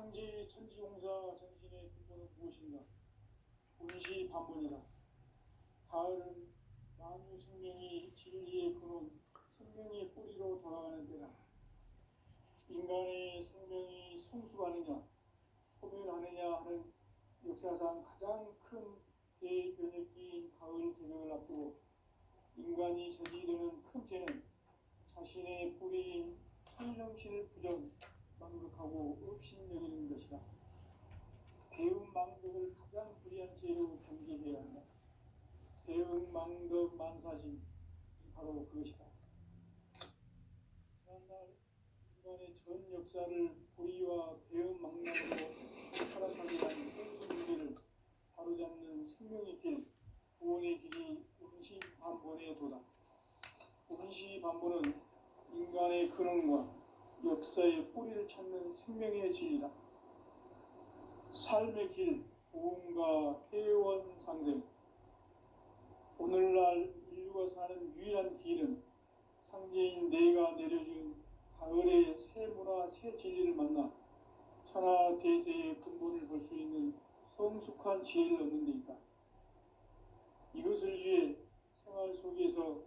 상제의 천지종사 정신의 근본은 무엇인가? 운시 반문이다. 가을은 만유 생명이 진리의 근원, 생명의 뿌리로 돌아가는 때다. 인간의 생명이 성숙하느냐, 소멸하느냐 하는 역사상 가장 큰 대변혁기인 가을 개벽을 앞두고 인간이 저지르는 큰 죄는 자신의 뿌리인 천정신을 부정, 망극하고 업신여기는 것이다. 배은망덕을 가장 불의한 죄로 경계해야 한다. 배은망덕 만사심이 바로 그것이다. 지난날 인간의 전 역사를 불의와 배은망덕으로 타락하게 한 현실 문제를 바로잡는 생명의 길, 구원의 길이 운시반본의 도다. 운시반본은 인간의 근원과 역사의 뿌리를 찾는 생명의 진리다. 삶의 길, 보험과 회원 상생. 오늘날 인류가 사는 유일한 길은 상제인 내가 내려준 가을의 새 문화, 새 진리를 만나 천하 대세의 근본을 볼 수 있는 성숙한 지혜를 얻는 데 있다. 이것을 위해 생활 속에서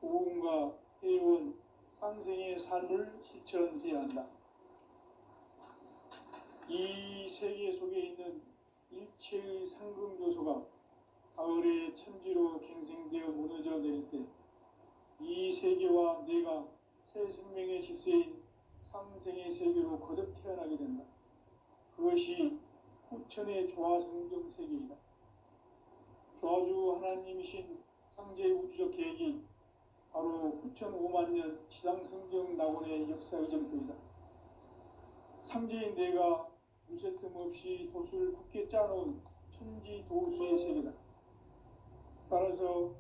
보험과 회원, 상생의 삶을 실천해야 한다. 이 세계 속에 있는 일체의 상금 요소가 가을의 천지로 갱생되어 무너져 내릴 때 이 세계와 내가 새 생명의 질서인 상생의 세계로 거듭 태어나게 된다. 그것이 후천의 조화성경 세계이다. 조화주 하나님이신 상제의 우주적 계획이 바로 후천 5만년 지상성경 낙원의 역사 이정표이다. 상제인 내가 무쇠 틈 없이 도수를 굳게 짜놓은 천지 도수의 세계다. 따라서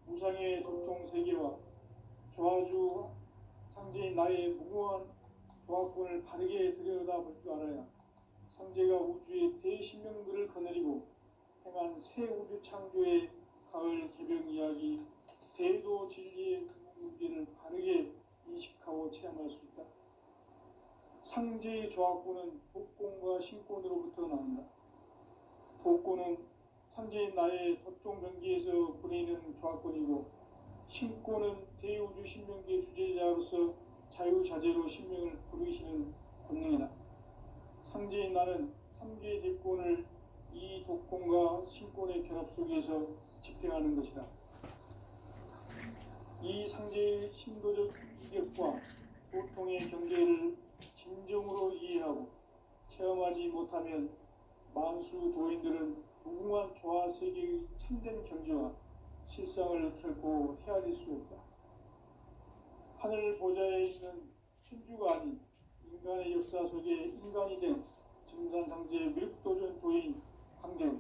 무상의 도통 세계와 조화주 상제인 나의 무궁한 조화권을 바르게 들여다볼 줄 알아야 상제가 우주의 대신명들을 거느리고 행한 새 우주 창조의 가을 개벽 이야기, 대도 진리의 문제를 바르게 인식하고 체험할 수 있다. 상제의 조화권은 독권과 신권으로부터 나온다. 독권은 상제인 나의 도통 경기에서 부리는 조화권이고, 신권은 대우주 신명기의 주제자로서 자유자재로 신명을 부르시는 권능이다. 상제인 나는 3개의 대권을 이 독권과 신권의 결합 속에서 집행하는 것이다. 이 상제의 신도적 이력과 도통의 경계를 진정으로 이해하고 체험하지 못하면 만수 도인들은 무궁한 조화 세계의 참된 경지와 실상을 결코 헤아릴 수 없다. 하늘 보좌에 있는 천주가 아닌 인간의 역사 속에 인간이 된 증산상제 밀도전 도인 강대우,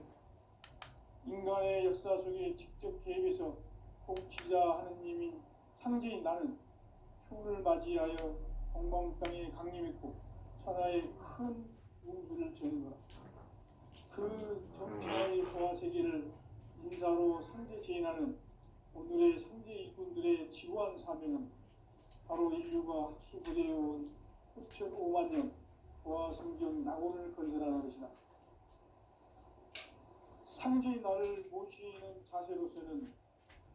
인간의 역사 속에 직접 개입해서 통치자 하느님인 상제인 나는 추운을 맞이하여 동방 땅에 강림했고 천하의 큰 운수를 전해노라. 그 정천하의 조화 세계를 인사로 상제 제인하는 오늘의 상제 일꾼들의 지구한 사명은 바로 인류가 학수부대해온 후천 5만년 조화성경 낙원을 건설하는 것이다. 상제의 나를 모시는 자세로서는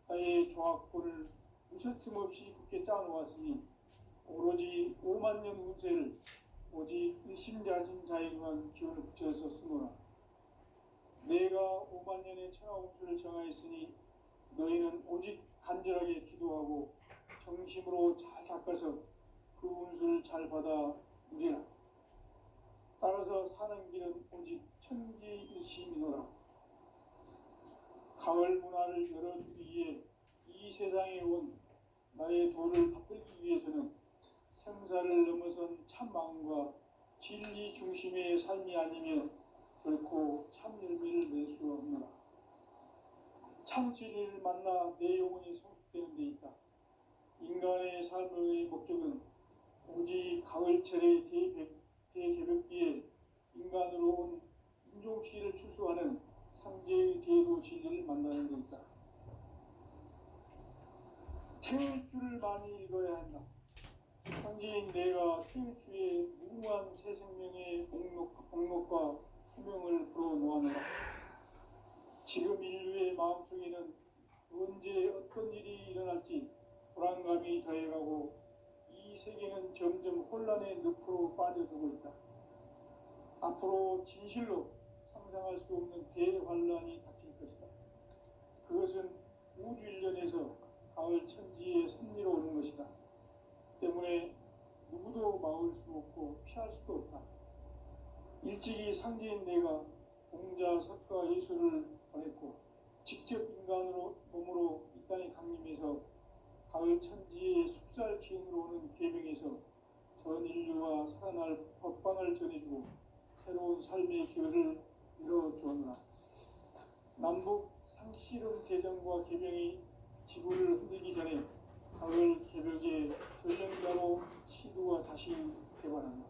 나의 조화권을 무쇠틈 없이 굳게 짜놓았으니 오로지 5만년 운세를 오직 일심자진 자에게만 기운을 붙여서 쓰노라. 내가 5만년의 천하 운수를 정하였으니 너희는 오직 간절하게 기도하고 정심으로 잘 닦아서 그 운수를 잘 받아 누리라. 따라서 사는 길은 오직 천지일심이노라. 가을 문화를 열어주기 위해 이 세상에 온 나의 도를 받들기 위해서는 생사를 넘어선 참 마음과 진리 중심의 삶이 아니면 결코 참 열매를 맺을 수 없노라. 참 진리를 만나 내 영혼이 성숙되는 데 있다. 인간의 삶의 목적은 오직 가을철의 대개벽기에 인간으로 온 인종시를 추수하는 상제의 대도 진리를 만나는 데 있다. 태일주를 많이 읽어야 한다. 상제인 내가 태일주의 무궁한 새 생명의 복록과 수명을 불어놓아노라. 지금 인류의 마음속에는 언제 어떤 일이 일어날지 불안감이 더해가고 이 세계는 점점 혼란의 늪으로 빠져들고 있다. 앞으로 진실로 상상할 수 없는 대환란이 닥칠 것이다. 그것은 우주 일련에서 가을 천지의 섭리로 오는 것이다. 때문에 누구도 막을 수 없고 피할 수도 없다. 일찍이 상제인 내가 공자, 석가, 예수를 보냈고 직접 인간으로 몸으로 이 땅에 강림해서 가을 천지의 숲살 기운으로 오는 계명에서 전 인류와 살아날 법방을 전해주고 새로운 삶의 기회를 열어주었노라. 남북 상씨름 대전과 계명이 지구를 흔들기 전에 가을 개벽의 전령자로 시도가 다시 개발한다.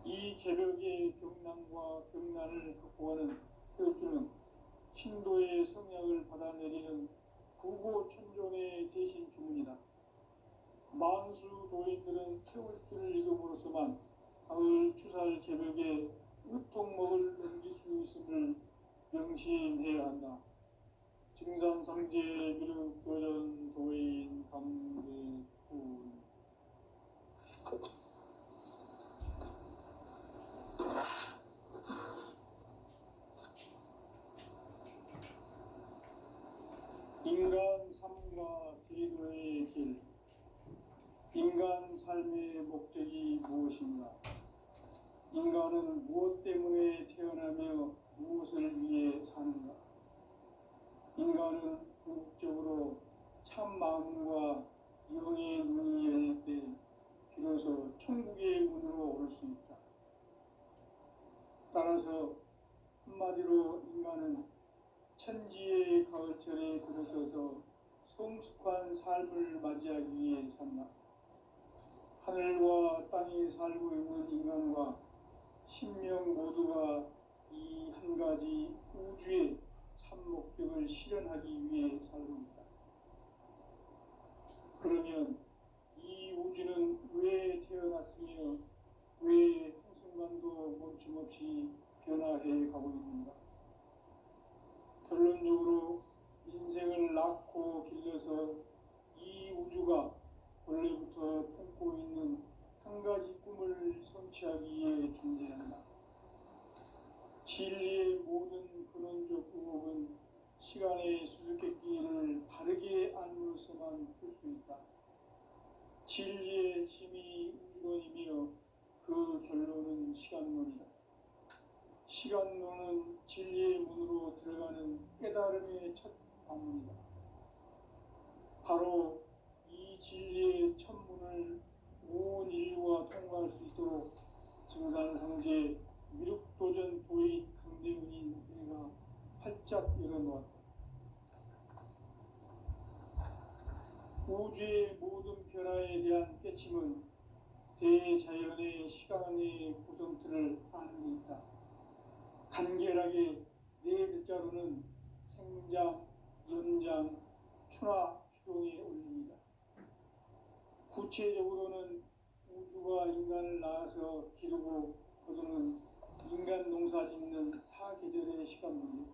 이 개벽의 병난과 병난을 극복하는 태극주는 신도의 성약을 받아내리는 구고천존의 대신 주문이다. 만수 도인들은 태울주를 읽음으로써만 가을 추살 개벽의 의통목을 넘길 수 있음을 명심해야 한다. 증산상제 미륵도전 도인 강대군. 인간 삶과 대도의 길. 인간 삶의 목적이 무엇인가? 인간은 무엇 때문에 태어나며 무엇을 위해 사는가? 인간은 궁극적으로 참 마음과 영의 눈이 열릴 때 비로소 천국의 문으로 올 수 있다. 따라서 한마디로 인간은 천지의 가을철에 들어서서 성숙한 삶을 맞이하기 위해 산다. 하늘과 땅에 살고 있는 인간과 신명 모두가 이 한 가지 우주의 참 목적을 실현하기 위해 살고 있다. 그러면 이 우주는 왜 태어났으며 왜 한순간도 멈춤없이 변화해 가고 있는가? 결론적으로 인생을 낳고 길러서 이 우주가 원래부터 품고 있는 한 가지 꿈을 성취하기 위해 존재한다. 진리의 모든 근원적 의혹은 시간의 수수께끼를 바르게 알므로서만 풀 수 있다. 진리의 힘이 우주론이며 그 결론은 시간론이다. 시간론은 진리의 문으로 들어가는 깨달음의 첫 방문이다. 바로 이 진리의 첫 문을 온 인류가 통과할 수 있도록 증산상제 미륵도전 도인 강대훈인 내가 활짝 열어놓았다. 우주의 모든 변화에 대한 깨침은 대자연의 시간의 구성틀을 아는 데 있다. 간결하게 네 글자로는 생장, 연장, 추나 추동의 원리이다. 구체적으로는 우주가 인간을 낳아서 기르고 거두는 인간 농사 짓는 사계절의 시간문제,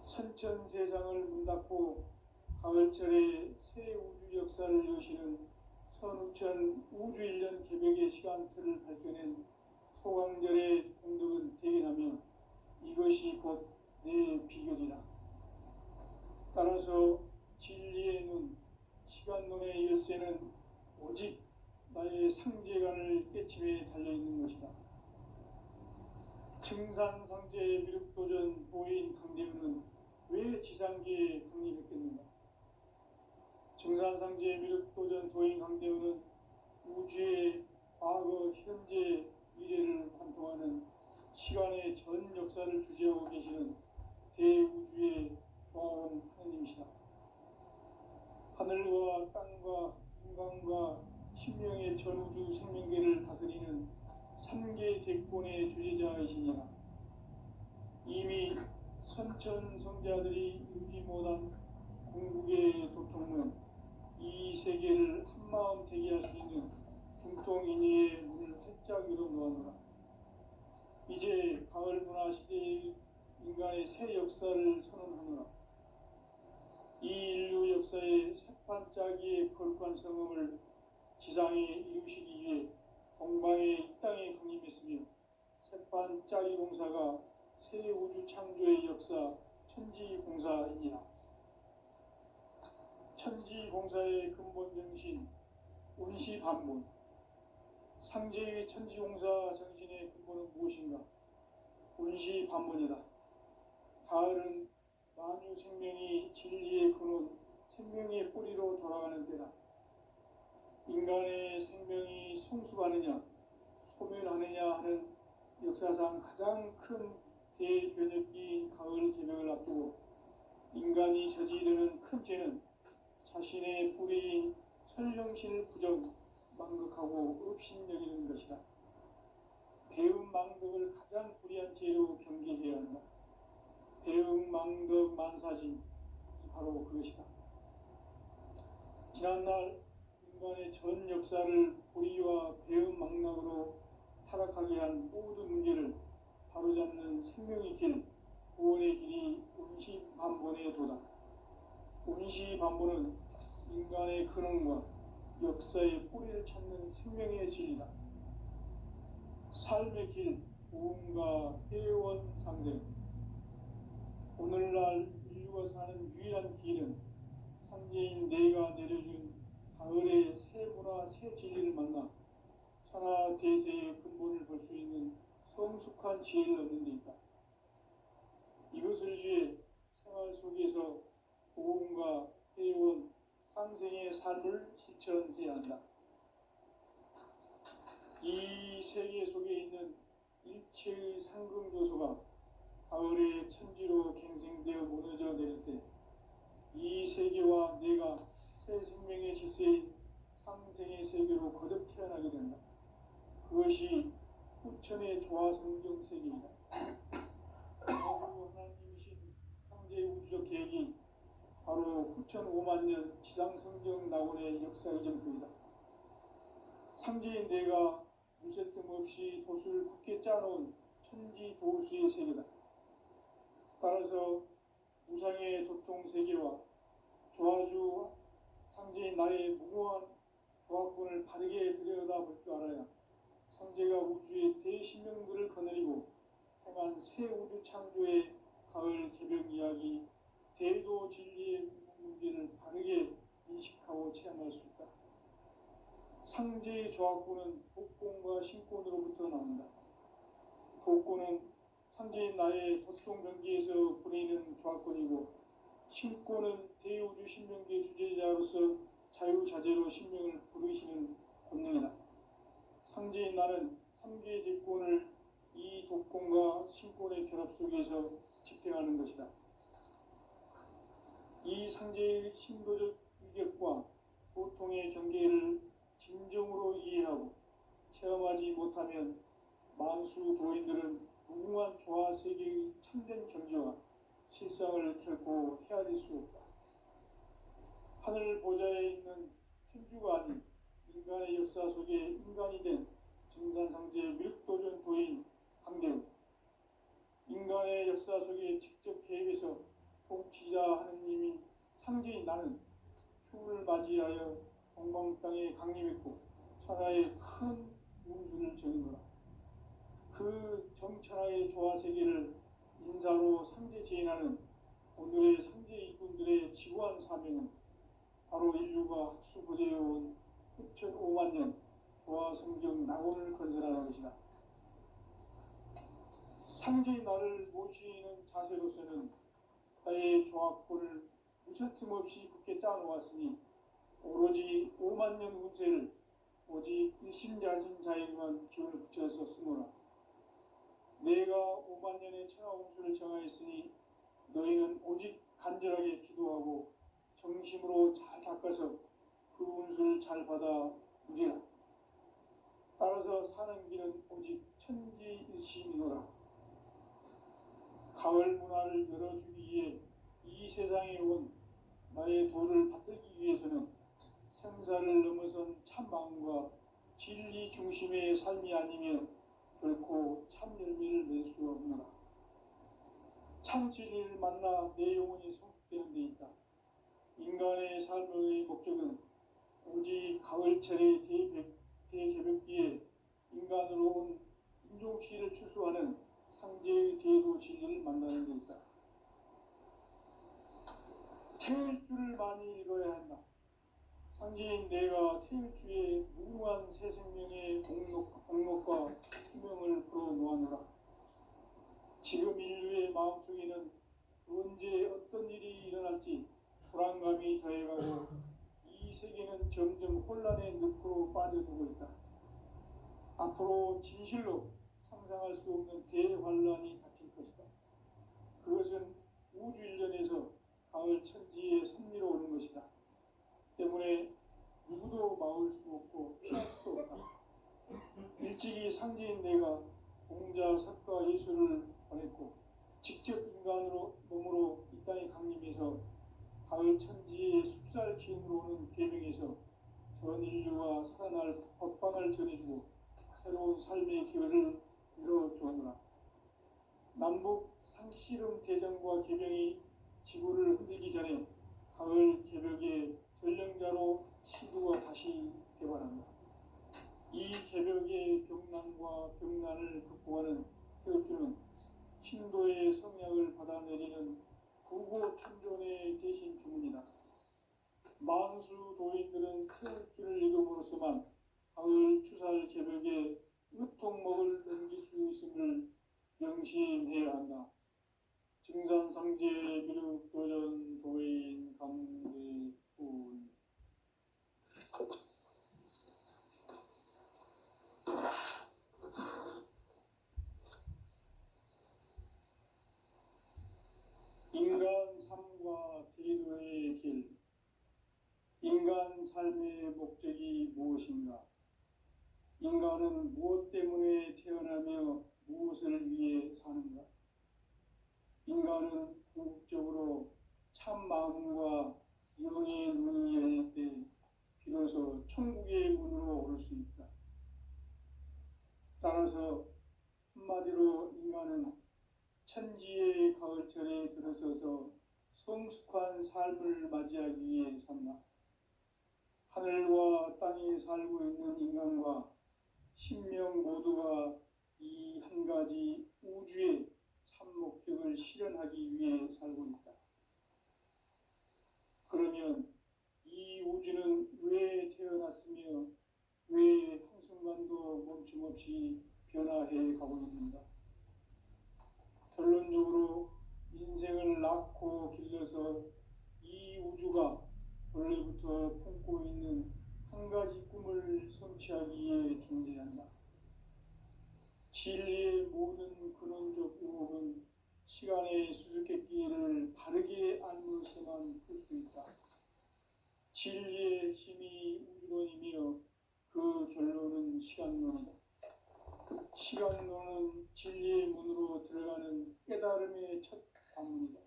선천세상을 문닫고 가을철에 새 우주 역사를 여시는 선우천 우주일년 개벽의 시간틀을 밝혀낸 소강절의 공덕은 대견하며 이것이 곧 내 비결이라. 따라서 진리의 눈, 시간론의 열쇠는 오직 나의 상제간을 깨침에 달려있는 것이다. 증산상제 미륵도전 보인 강대훈은 왜 지상계에 강림했겠는가? 증산상제 미륵도전 도인 강대훈은 우주의 과거, 현재, 미래를 관통하는 시간의 전 역사를 주재하고 계시는 대우주의 조화원 하느님이시다. 하늘과 땅과 인간과 신명의 전우주 생명계를 다스리는 3개 대권의 주재자이시니라. 이미 선천성자들이 이루지 못한 궁극의 도통은 이 세계를 한마음 되게 할 수 있는 중통인의의 문을 활짝 열어놓아노라. 변화 시대의 인간의 새 역사를 선언하노라. 이 인류 역사의 새반짝이의 거룩한 성음을 지상에 이루시기 위해 동방에 이 땅에 강림했으며 새반짝이 공사가 새 우주 창조의 역사 천지공사이니라. 천지공사의 근본 정신 운시반문. 상제의 천지공사 정신의 근본은 무엇인가? 운시반문이다. 가을은 만유 생명이 진리의 근원, 생명의 뿌리로 돌아가는 때다. 인간의 생명이 성숙하느냐, 소멸하느냐 하는 역사상 가장 큰 대변혁기인 가을 개명을 앞두고 인간이 저지르는 큰 죄는 자신의 뿌리인 설령신을 부정, 망극하고 업신여기는 것이다. 배음 망덕을 가장 불의한 죄로 경계해야 한다. 배음 망덕 만사진, 바로 그것이다. 지난날 인간의 전 역사를 불의와 배음 망락으로 타락하게 한 모든 문제를 바로잡는 생명의 길, 구원의 길이 운시반본의 도다. 운시반본은 인간의 근원과 역사의 뿌리를 찾는 생명의 진리다. 삶의 길, 보험과 회원 상생. 오늘날 인류가 사는 유일한 길은 삼재인 내가 내려준 가을의 새 문화, 새 진리를 만나 천하 대세의 근본을 볼 수 있는 성숙한 지혜를 얻는 데 있다. 이것을 위해 생활 속에서 보험과 회원, 상생의 삶을 실천해야 한다. 이 세계 속에 있는 일체의 상금 요소가 가을의 천지로 갱생되어 무너져 내릴 때 이 세계와 내가 새 생명의 질서인 상생의 세계로 거듭 태어나게 된다. 그것이 후천의 조화성경 세계이다. 하나님이신 상제의 우주적 계획이 바로 후천 5만 년 지상성경 낙원의 역사의 전부이다. 상제인 내가 무쇠틈 없이 도수를 굳게 짜놓은 천지 도수의 세계다. 따라서 무상의 도통 세계와 조화주 상제인 나의 무모한 조합권을 바르게 들여다볼 줄 알아야 상제가 우주의 대신명들을 거느리고 행한 새 우주 창조의 가을 개벽 이야기, 대도 진리의 문제를 바르게 인식하고 체험할 수 있다. 상제의 조합권은 복권과 신권으로부터 나온다. 복권은 상제인 나의 도통 경계에서 보내는 조합권이고 신권은 대우주 신명계 주제자로서 자유자재로 신명을 부르시는 권능이다. 상제인 나는 3개의 집권을 이 독권과 신권의 결합 속에서 집행하는 것이다. 이 상제의 신도적 위격과 보통의 경계를 진정으로 이해하고 체험하지 못하면 만수 도인들은 무궁한 조화세계의 참된 경지와 실상을 결코 헤아릴 수 없다. 하늘 보좌에 있는 천주가 아닌 인간의 역사 속에 인간이 된 증산상제 밀도전 도인 강대우, 인간의 역사 속에 직접 개입해서 통치자 하느님인 상제인 나는 추후를 맞이하여 동방 땅에 강림했고 천하의 큰 운수를 정의노라. 그 정천하의 조화세계를 인사로 상제 제인하는 오늘의 상제 이군들의 지구한 사명은 바로 인류가 학수부대해온 후천 5만 년 조화성경 낙원을 건설하는 것이다. 상제의 나를 모시는 자세로서는 나의 조합권을 무쇠틈 없이 굳게 짜놓았으니 오로지 5만 년 운세를 오직 일심자진 자에게만 기운을 붙여서 쓰노라. 내가 5만 년의 천하 운수를 정하였으니 너희는 오직 간절하게 기도하고 정심으로 잘 닦아서 그 운수를 잘 받아 누리라. 따라서 사는 길은 오직 천지일심이노라. 가을 문화를 열어주기 위해 이 세상에 온 나의 도를 받들기 위해서는 생사를 넘어선 참 마음과 진리 중심의 삶이 아니면 결코 참 열매를 맺을 수 없노라. 참 진리를 만나 내 영혼이 성숙되는 데 있다. 인간의 삶의 목적은 오직 가을철의 대개벽기에 인간으로 온 인종시를 추수하는 상제의 대도 진리를 만나는 데 있다. 태일주를 많이 읽어야 한다. 상제인 내가 태일주의 무궁한 새 생명의 공록과 수명을 불어놓아노라. 지금 인류의 마음속에는 언제 어떤 일이 일어날지 불안감이 더해가고 이 세계는 점점 혼란의 늪으로 빠져들고 있다. 앞으로 진실로 상상할 수 없는 대환란이 닥칠 것이다. 그것은 우주 일전에서 가을 천지의 섭리로 오는 것이다. 때문에 누구도 막을 수 없고 피할 수도 없다. 일찍이 상제인 내가 공자, 석가, 예수를 보냈고 직접 인간으로 몸으로 이 땅에 강림해서 가을 천지의 숲살 기운으로 오는 계명에서 전 인류가 살아날 법방을 전해주고 새로운 삶의 기회를 이뤄주었노라. 남북 상씨름 대전과 계명이 지구를 흔들기 전에 가을 개벽의 전령자로 시구가 다시 개발한다. 이 개벽의 병난과 병난을 극복하는 태극주는 신도의 성약을 받아내리는 구고천존의 대신 주문이다. 만수 도인들은 태극주를 읽음으로써만 가을 추살 개벽에 으통목을 넘길 수 있음을 명심해야 한다. 증산상제 미륵도전 도인 강대훈. 인간 삶과 기도의 길. 인간 삶의 목적이 무엇인가? 인간은 무엇 때문에 태어나며 무엇을 위해 사는가? 인간은 궁극적으로 참 마음과 영의 눈이 열릴 때 비로소 천국의 문으로 오를 수 있다. 따라서 한마디로 인간은 천지의 가을철에 들어서서 성숙한 삶을 맞이하기 위해 산다. 하늘과 땅에 살고 있는 인간과 신명 모두가 이 한 가지 우주의 참 목적을 실현하기 위해 살고 있다. 그러면 이 우주는 왜 태어났으며 왜 한순간도 멈춤없이 변화해 가고 있는가? 결론적으로 인생을 낳고 길러서 이 우주가 원래부터 품고 있는 한 가지 꿈을 성취하기 위해 존재한다. 진리의 모든 근원적 의혹은 시간의 수수께끼를 바르게 알면서만 풀 수 있다. 진리의 핵심이 우주론이며 그 결론은 시간론이다. 시간론은 진리의 문으로 들어가는 깨달음의 첫 관문이다.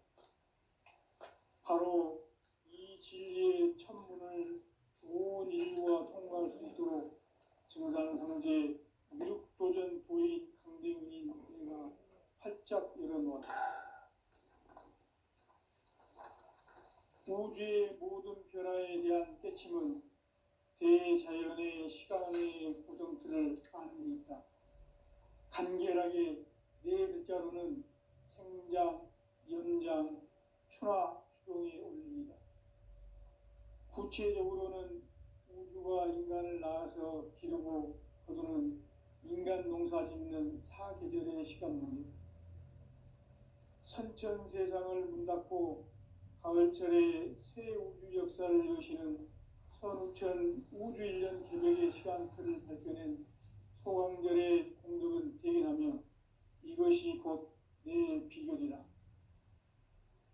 바로 이 진리의 첫 문을 온 인류가 통과할 수 있도록 증산상제 미륵도전 도인 강대훈이 내가 활짝 열어놓았다. 우주의 모든 변화에 대한 깨침은 대자연의 시간의 구성틀을 아는 데 있다. 간결하게 네 글자로는 생장, 연장, 추나 추동에 올립니다. 구체적으로는 우주가 인간을 낳아서 기르고 거두는 인간 농사 짓는 사계절의 시간 문제. 선천 세상을 문 닫고 가을철에 새 우주 역사를 여시는 선우천 우주 1년 개벽의 시간틀을 밝혀낸 소강절의 공덕은 대견하며 이것이 곧 내 비결이라.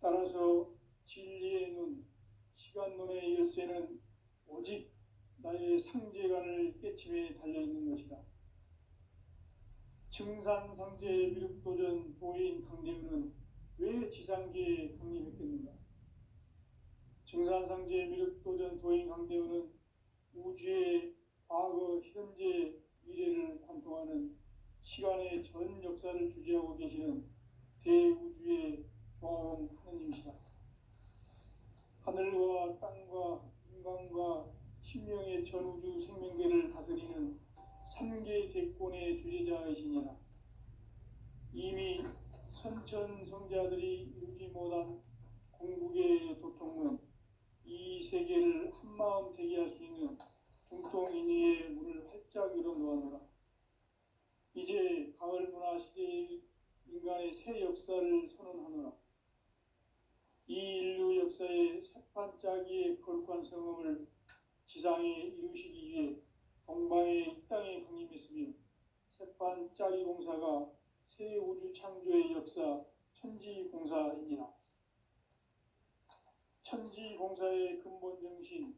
따라서 진리의 눈, 시간론의 열쇠는 오직 나의 상제관을 깨침에 달려있는 것이다. 증산상제 미륵도전 도인 강대훈은 왜 지상계에 강림했겠는가? 증산상제 미륵도전 도인 강대훈은 우주의 과거, 현재, 미래를 관통하는 시간의 전 역사를 주재하고 계시는 대우주의 조화원 하느님이시다. 하늘과 땅과 인간과 신명의 전우주 생명계를 다스리는 삼계 대권의 주제자이시니라. 이미 선천성자들이 이루지 못한 궁극의 도통은 이 세계를 한마음 되게 할 수 있는 중통인의의 문을 활짝 열어놓았노라. 이제 가을 문화 시대의 인간의 새 역사를 선언하노라. 이 인류 역사의 새판짜기의 거룩한 성음을 지상에 이루시기 위해 동방의 이 땅에 강림했으며 새판짜기 공사가 새 우주 창조의 역사 천지공사이니라. 천지공사의 근본 정신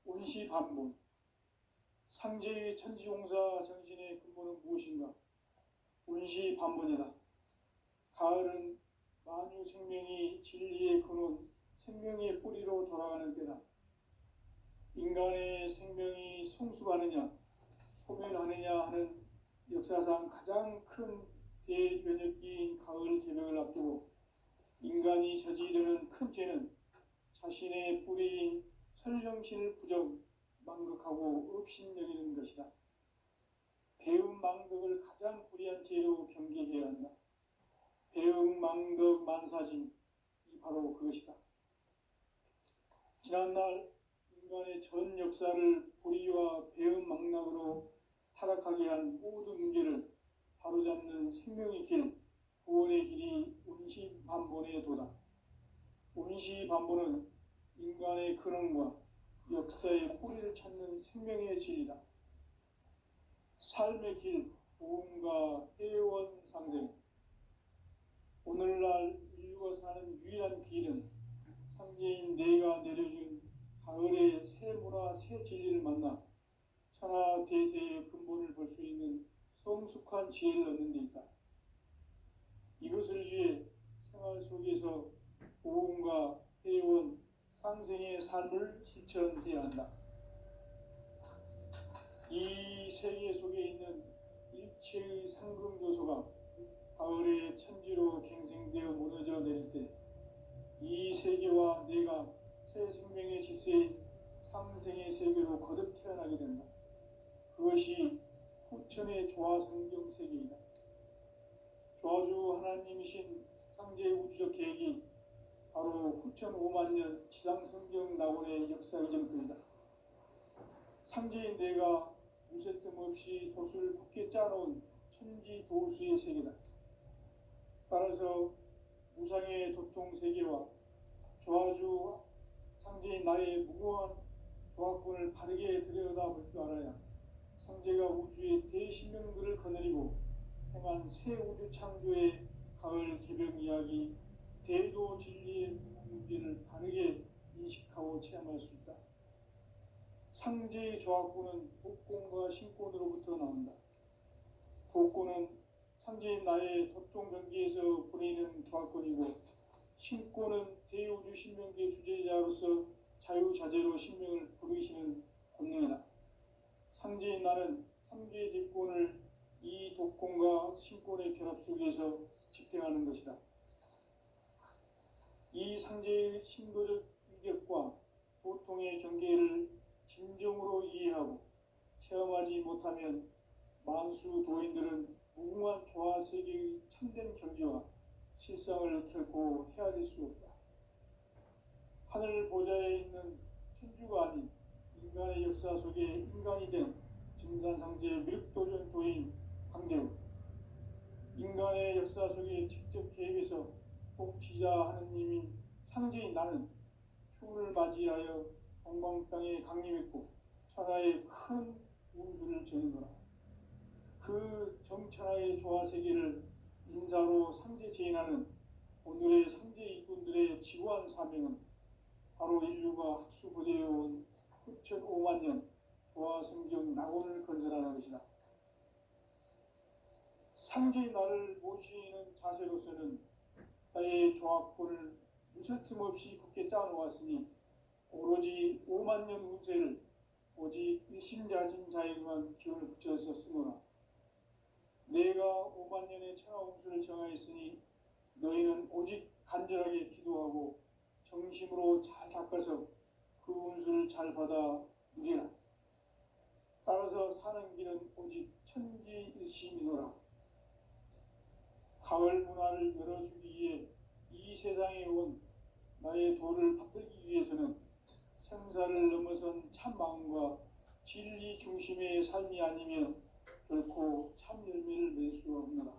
운시반본. 상제의 천지공사 정신의 근본은 무엇인가? 운시반본이다. 가을은 만유 생명이 진리의 근원, 생명의 뿌리로 돌아가는 때다. 인간의 생명이 성숙하느냐, 소멸하느냐 하는 역사상 가장 큰 대변혁기인 가을 개벽을 앞두고 인간이 저지르는 큰 죄는 자신의 뿌리인 설령신을 부정, 망극하고 업신여기는 것이다. 배움 망덕을 가장 불의한 죄로 경계해야 한다. 배움 망덕 만사진이 바로 그것이다. 지난날 인간의 전 역사를 불의와 배움 망락으로 타락하게 한 모든 문제를 바로잡는 생명의 길, 구원의 길이 운시반본의 도다. 운시반본은 인간의 근원과 역사의 뿌리를 찾는 생명의 진리다. 삶의 길, 보험과 회원 상생. 오늘날 인류가 사는 유일한 길은 삼재인 내가 내려준 가을의 새 문화, 새 진리를 만나 천하 대세의 근본을 볼 수 있는 성숙한 지혜를 얻는 데 있다. 이것을 위해 생활 속에서 보험과 회원, 상생의 삶을 실천해야 한다. 이 세계 속에 있는 일체의 상금 요소가 가을의 천지로 갱생되어 무너져 내릴 때 이 세계와 내가 새 생명의 질서인 상생의 세계로 거듭 태어나게 된다. 그것이 후천의 조화성경 세계이다. 조화주 하나님이신 상제의 우주적 계획이 바로 후천 5만 년 지상성경 낙원의 역사 이전편이다. 상제인 내가 무쇠 틈 없이 돛을 굳게 짜놓은 천지도수의 세계다. 따라서 무상의 도통세계와 조화주 상제인 나의 무고한 조화권을 바르게 들여다볼 줄 알아야 상제가 우주의 대신명들을 거느리고 행한 새 우주 창조의 가을 개벽 이야기, 대도 진리의 문제를 바르게 인식하고 체험할 수 있다. 상제의 조화권은 복권과 신권으로부터 나온다. 복권은 상제인 나의 도통 경계에서 보내는 조화권이고, 신권은 대우주 신명계 주제자로서 자유자재로 신명을 부르시는 권능이다. 상제인 나는 3개 집권을 이 독권과 신권의 결합 속에서 집행하는 것이다. 이 상제의 신도적 인격과 도통의 경계를 진정으로 이해하고 체험하지 못하면 만수 도인들은 무궁한 조화 세계의 참된 경지와 실상을 결코 헤아릴 수 없다. 하늘 보좌에 있는 천주가 아닌 인간의 역사 속에 인간이 된 증산상제 미륵도전 도인 강대우, 인간의 역사 속에 직접 개입해서 통치자 하느님인 상제인 나는 추운을 맞이하여 동방 땅에 강림했고 천하의 큰 우주를 전이노라. 그 정천하의 조화세계를 인사로 상제 제인하는 오늘의 상제 이군들의 지구한 사명은 바로 인류가 학수부대해온 후천 5만 년 조화성경 낙원을 건설하는 것이다. 상제의 나를 모시는 자세로서는 나의 조화권을 무쇠틈 없이 굳게 짜놓았으니 오로지 5만 년 운세를 오직 일심자진 자에게만 기운을 붙여서 쓰노라. 내가 5만 년의 천하 운수를 정하였으니 너희는 오직 간절하게 기도하고 정심으로 잘 닦아서 그 운수를 잘 받아 누리라. 따라서 사는 길은 오직 천지일심이노라. 가을 문화를 열어주기 위해 이 세상에 온 나의 도를 받들기 위해서는 생사를 넘어선 참 마음과 진리 중심의 삶이 아니면 결코 참 열매를 맺을 수 없노라.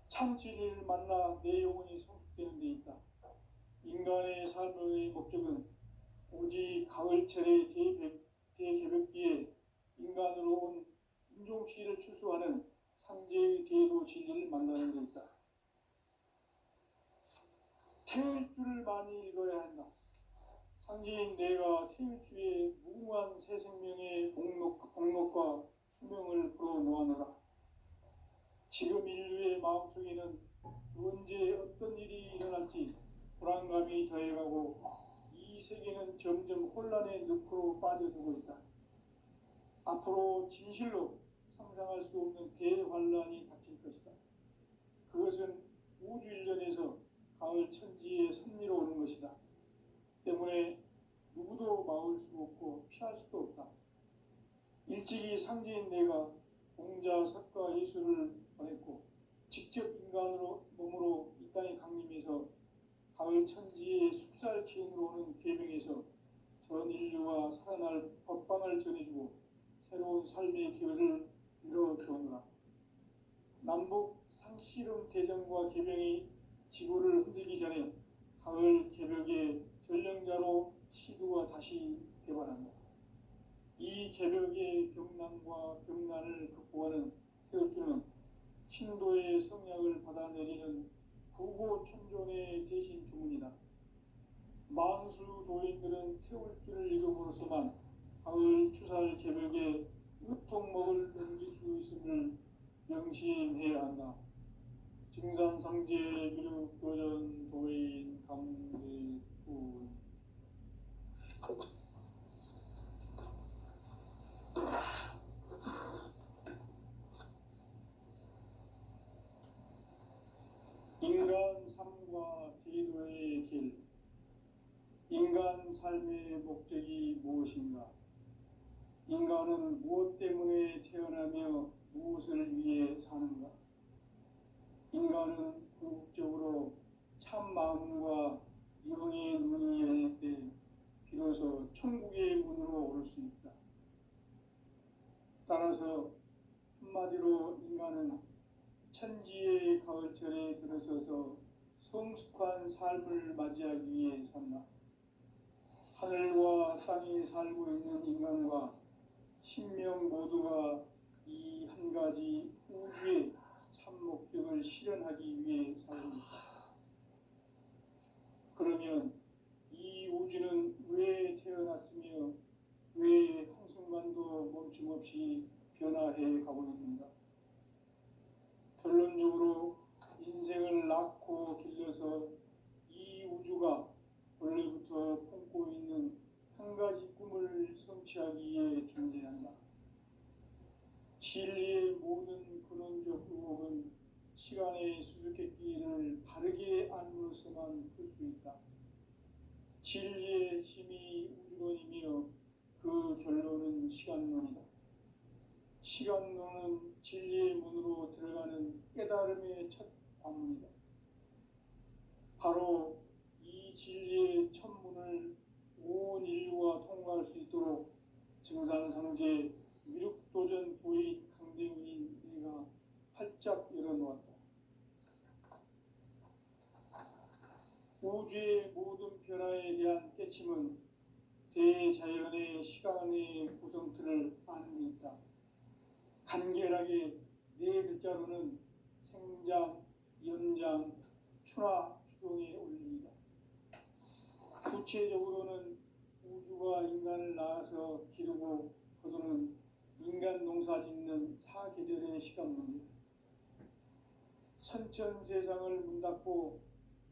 참 진리를 만나 내 영혼이 성숙되는 데 있다. 인간의 삶의 목적은 오직 가을철의 대개벽기에 인간으로 온 인종시를 추수하는 상제의 대도 진리를 만나는 데 있다. 태일주를 많이 읽어야 한다. 상제인 내가 태일주의 무궁한 새 생명의 공록과 수명을 불어놓아노라. 지금 인류의 마음속에는 언제 어떤 일이 일어날지 불안감이 더해가고 이 세계는 점점 혼란의 늪으로 빠져들고 있다. 앞으로 진실로 상상할 수 없는 대환란이 닥칠 것이다. 그것은 우주 일련에서 가을 천지의 섭리로 오는 것이다. 때문에 누구도 막을 수 없고 피할 수도 없다. 일찍이 상제인 내가 공자, 석가, 예수를 보냈고 직접 인간으로 몸으로 이 땅에 강림해서 가을 천지의 숲살 기운으로 오는 계명에서 전 인류와 살아날 법방을 전해주고 새로운 삶의 기회를 이뤄주오노라. 남북 상씨름 대전과 계명이 지구를 흔들기 전에 가을 개벽의 전령자로 시두가 다시 개발한다. 이 개벽의 병난과 병난을 극복하는 태울주는 신도의 성약을 받아내리는 구고천존의 대신 주문이다. 만수 도인들은 태울주를 읽음으로써만 가을 추살 개벽의 으통목을 넘길 수 있음을 명심해야 한다. 증산성제 미륵도전 도인 강대구 인간 삶과 기도의 길. 인간 삶의 목적이 무엇인가? 인간은 무엇 때문에 태어나며 무엇을 위해 사는가? 인간은 궁극적으로 참 마음과 영의 눈이 열릴 때 비로소 천국의 문으로 오를 수 있다. 따라서 한마디로 인간은 천지의 가을철에 들어서서 성숙한 삶을 맞이하기 위해 산다. 하늘과 땅에 살고 있는 인간과 신명 모두가 이 한 가지 우주의 참 목적을 실현하기 위해 살고 있다. 그러면 이 우주는 왜 태어났으며 왜 한순간도 멈춤없이 변화해 가고 있는가? 결론적으로 인생을 낳고 길러서 이 우주가 원래부터 품고 있는 한 가지 꿈을 성취하기 위해 존재한다. 진리의 모든 근원적 의혹은 시간의 수수께끼를 바르게 알므로서만 풀 수 있다. 진리의 힘이 우주론이며 그 결론은 시간론이다. 시간론은 진리의 문으로 들어가는 깨달음의 첫 관문이다. 바로 이 진리의 첫 문을 온 인류가 통과할 수 있도록 증산상제 미륵도전 도인 강대훈인 내가 활짝 열어놓았다. 우주의 모든 변화에 대한 깨침은 대자연의 시간의 구성틀을 아는 데 있다. 간결하게 네 글자로는 생장, 연장, 추나 추동의 원리이다. 구체적으로는 우주가 인간을 낳아서 기르고 거두는 인간 농사 짓는 사계절의 시간 문제. 선천 세상을 문 닫고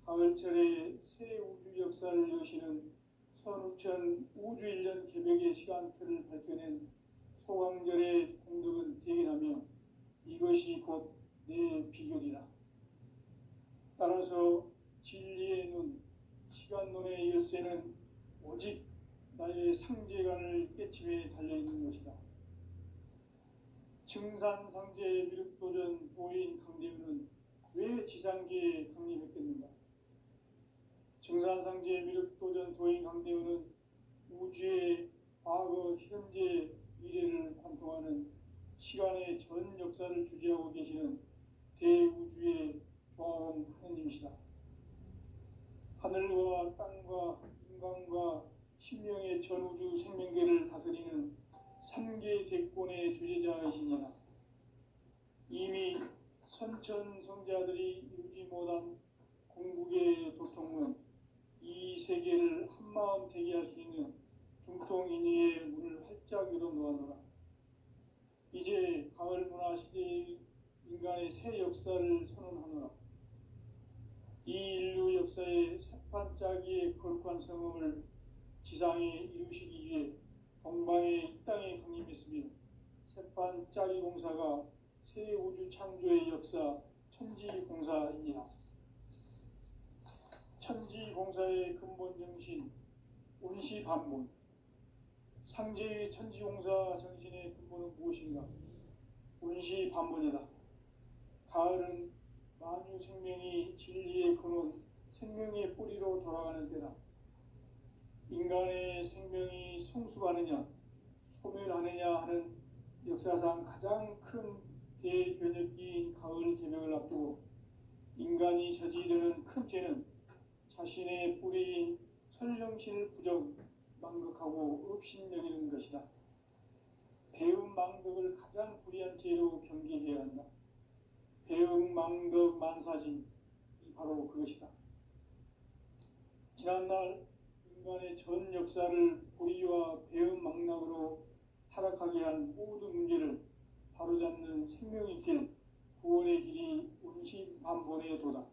가을철에 새 우주 역사를 여시는 선우천 우주 1년 개벽의 시간틀을 밝혀낸 소강절의 공덕은 대견하며 이것이 곧 내 비결이라. 따라서 진리의 눈, 시간론의 열쇠는 오직 나의 상제관을 깨침에 달려있는 것이다. 증산상제 미륵도전 도인 강대우는 왜 지상계에 강림했겠는가? 증산상제 미륵도전 도인 강대우는 우주의 과거, 현재, 미래를 관통하는 시간의 전 역사를 주재하고 계시는 대우주의 조화원 하느님이시다. 하늘과 땅과 인간과 신명의 전우주 생명계를 다스리는 3개 대권의 주재자이시니라. 이미 선천성자들이 이루지 못한 궁극의 도통은 이 세계를 한마음 되게 할 수 있는 중통인의의 문을 활짝 열어놓았노라. 이제 가을 문화 시대의 인간의 새 역사를 선언하노라. 이 인류 역사의 새판짜기의 거룩한 성음을 지상에 이루시기 위해 동방의 이 땅에 강림했으며 새판짜기 공사가 새 우주 창조의 역사 천지공사이니라. 천지공사의 근본 정신 운시반본. 상제의 천지공사 정신의 근본은 무엇인가? 운시반본이다. 가을은 만유 생명이 진리의 근원, 생명의 뿌리로 돌아가는 때다. 인간의 생명이 성숙하느냐, 소멸하느냐 하는 역사상 가장 큰 대변혁기인 가을 개명을 앞두고 인간이 저지르는 큰 죄는 자신의 뿌리인 설령신을 부정, 망극하고 업신여기는 것이다. 배은망덕을 가장 불의한 죄로 경계해야 한다. 배은망덕 만사진이 바로 그것이다. 지난날 인간의 전 역사를 불의와 배은망락으로 타락하게 한 모든 문제를 바로잡는 생명의 길, 구원의 길이 운시반본의 도다.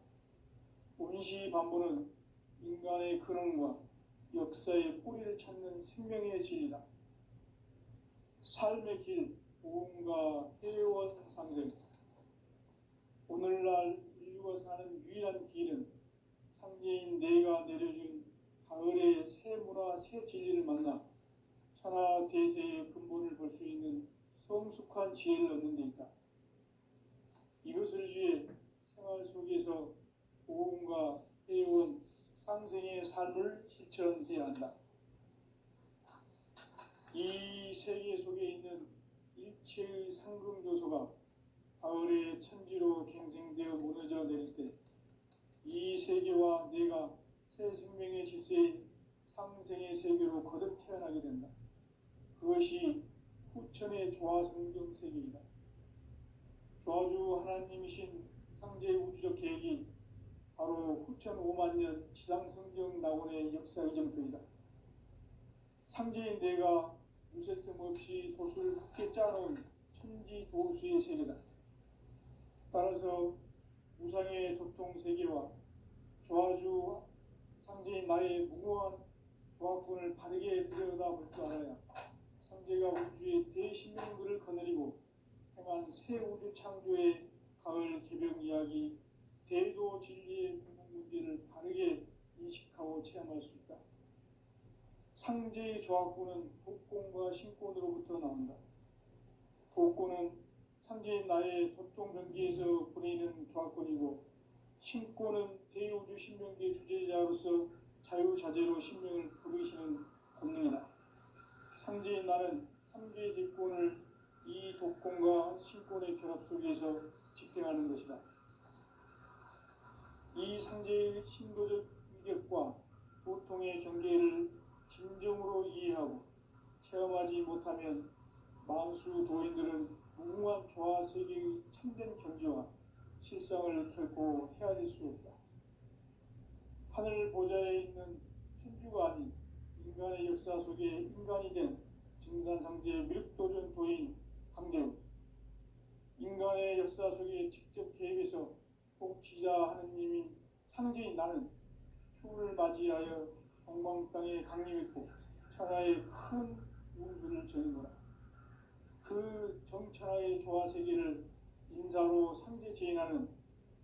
운시반본은 인간의 근원과 역사의 뿌리를 찾는 생명의 진리다. 삶의 길, 보험과 회원 상생. 오늘날 인류가 사는 유일한 길은 상제인 내가 내려준 가을의 새 문화, 새 진리를 만나 천하 대세의 근본을 볼 수 있는 성숙한 지혜를 얻는 데 있다. 이것을 위해 생활 속에서 보험과 회원, 상생의 삶을 실천해야 한다. 이 세계 속에 있는 일체의 상금 요소가 가을의 천지로 갱생되어 무너져 내릴 때 이 세계와 내가 새 생명의 질서인 상생의 세계로 거듭 태어나게 된다. 그것이 후천의 조화성경 세계이다. 조화주 하나님이신 상제의 우주적 계획이 바로 후천 5만 년 지상성경 낙원의 역사 이정표이다. 상제인 내가 무쇠 틈 없이 도수를 굳게 짜놓은 천지 도수의 세계다. 따라서 무상의 도통 세계와 조화주 상제인 나의 무모한 조화권을 바르게 들여다볼 줄 알아야 상제가 우주의 대신명들을 거느리고 행한 새 우주 창조의 가을 개병 이야기, 대도 진리의 근본 문제를 바르게 인식하고 체험할 수 있다. 상제의 조화권은 독권과 신권으로부터 나온다. 독권은 상제인 나의 도통 변기에서 보내는 조화권이고, 신권은 대우주 신명계 주제자로서 자유자재로 신명을 부르시는 권능이다. 상제인 나는 3개의 대권을 이 독권과 신권의 결합 속에서 집행하는 것이다. 이 상제의 신도적 위격과 도통의 경계를 진정으로 이해하고 체험하지 못하면 만수 도인들은 무궁한 조화세계의 참된 경지와 실상을 결코 헤아릴 수 없다. 하늘 보좌에 있는 천주가 아닌 인간의 역사 속에 인간이 된 증산상제 미륵도전 도인 강대우. 인간의 역사 속에 직접 개입해서 통치자 하느님인 상제인 나는 추운을 맞이하여 동방 땅에 강림했고 천하의 큰 운수를 전해노라. 그 정천하의 조화세계를 인사로 상제 제인하는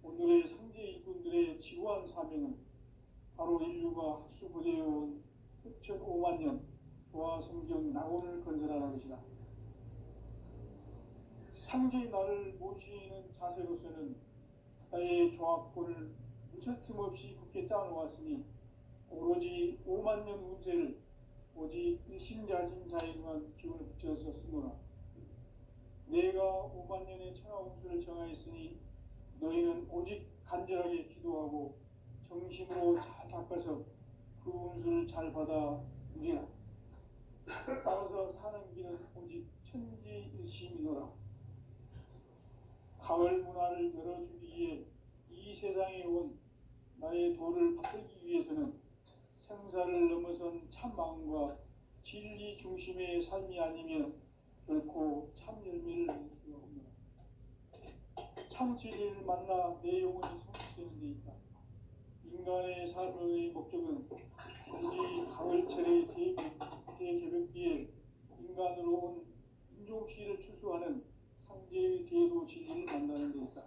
오늘의 상제 일꾼들의 지구한 사명은 바로 인류가 학수고대해온 흑천 5만 년 조화 성경 낙원을 건설하는 것이다. 상제의 나를 모시는 자세로서는 나의 조합권을 무설틈 없이 굳게 짜놓았으니 오로지 5만 년 운세를 오직 일심자진 자에게만 기운을 붙여서 쓰노라. 내가 5만 년의 천하 운수를 정하였으니 너희는 오직 간절하게 기도하고 정심으로 잘 닦아서 그 운수를 잘 받아 누리라. 따라서 사는 길은 오직 천지일심이노라. 가을 문화를 열어주기 위해 이 세상에 온 나의 도를 받들기 위해서는 생사를 넘어선 참 마음과 진리 중심의 삶이 아니면 결코 참 열매를 낼 수가 없노라. 참 진리를 만나 내 영혼이 성숙되는 데 있다. 인간의 삶의 목적은 오직 가을철의 대개벽기에 인간으로 온 인종시를 추수하는 상제의 대도 진리를 만나는 데 있다.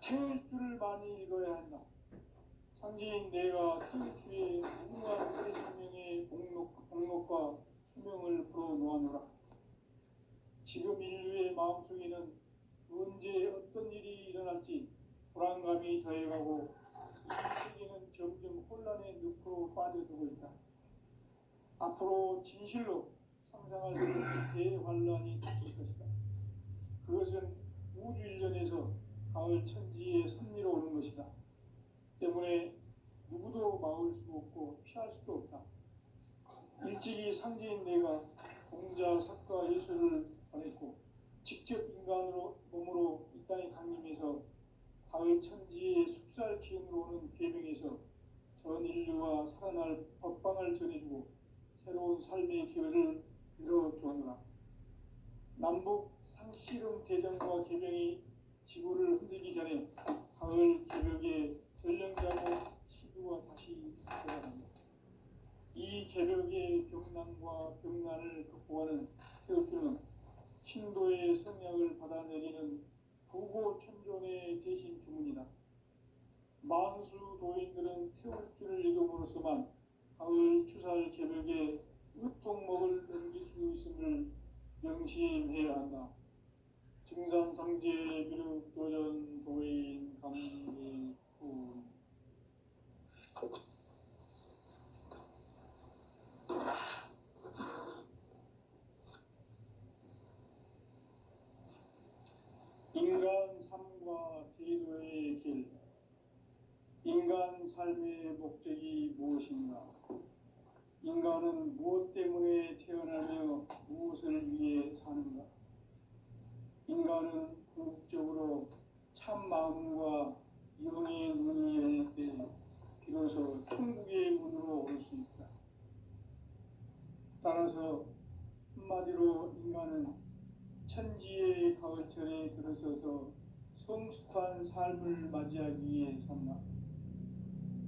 태일 줄을 많이 읽어야 한다. 상제인 내가 태일 주에 무궁한 새 생명의 복록과 수명을 불어놓아노라. 지금 인류의 마음속에는 언제 어떤 일이 일어날지 불안감이 더해가고 이 세계는 점점 혼란의 늪으로 빠져들고 있다. 앞으로 진실로 상상할 수 없는 대환란이 닥칠 것이다. 그것은 우주 일련에서 가을 천지의 섭리로 오는 것이다. 때문에 누구도 막을 수 없고 피할 수도 없다. 일찍이 상제인 내가 공자, 석가, 예술을 보냈고 직접 인간으로 몸으로 이 땅에 강림해서 가을 천지의 숲살 기운으로 오는 계명에서 전 인류와 살아날 법방을 전해주고 새로운 삶의 기회를 열어주오노라. 남북 상씨름 대전과 계명이 지구를 흔들기 전에 가을 개벽의 전령자고 시두가 다시 돌아간다. 이 개벽의 병난과 병난을 극복하는 태극기는 신도의 성약을 받아내리는 부고천존의 대신 주문이다. 만수 도인들은 태울줄을 읽음으로써만 가을 추살 개벽의 으통목을 넘길 수 있음을 명심해야 한다. 증산상제 미륵도전 도인 감리군. 인간 삶과 제도의 길. 인간 삶의 목적이 무엇인가? 인간은 무엇 때문에 태어나며 무엇을 위해 사는가? 인간은 궁극적으로 참 마음과 영의 눈이 열릴 때 비로소 천국의 문으로 올 수 있다. 따라서 한마디로 인간은 천지의 가을철에 들어서서 성숙한 삶을 맞이하기 위해 산다.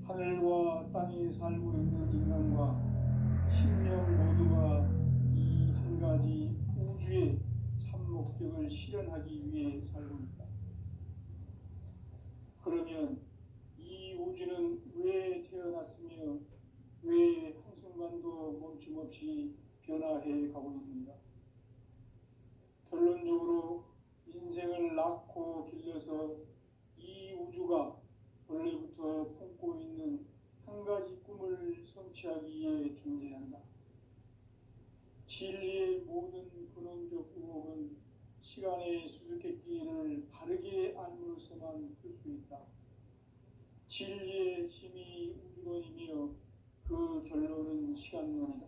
하늘과 땅에 살고 있는 인간과 신명 모두가 이 한 가지 우주의 참 목적을 실현하기 위해 살고 있다. 그러면 이 우주는 왜 태어났으며 왜 한순간도 멈춤없이 변화해 가고 있는가? 결론적으로 인생을 낳고 길러서 이 우주가 원래부터 품고 있는 한 가지 꿈을 성취하기 위해 존재한다. 진리의 모든 근원적 의혹은 시간의 수수께끼를 바르게 알므로써만 풀 수 있다. 진리의 힘이 우주론이며 그 결론은 시간론이다.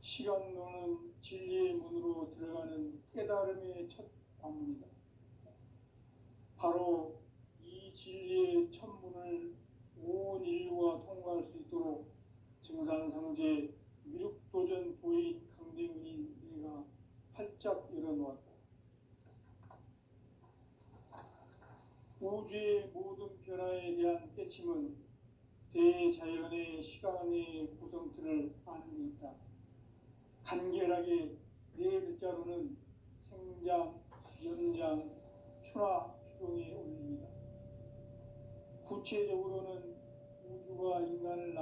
시간론은 진리의 문으로 들어가는 깨달음의 첫 관문이다. 바로 이 진리의 첫 문을 온 인류가 통과할 수 있도록 증산상제 미륵도전 도인 강대문인 내가 활짝 열어놓았다. 우주의 모든 변화에 대한 깨침은 대자연의 시간의 구성틀을 아는 데 있다. 간결하게 네 글자로는 생장, 연장, 추나 추동에 올립니다. 구체적으로는 우주가 인간을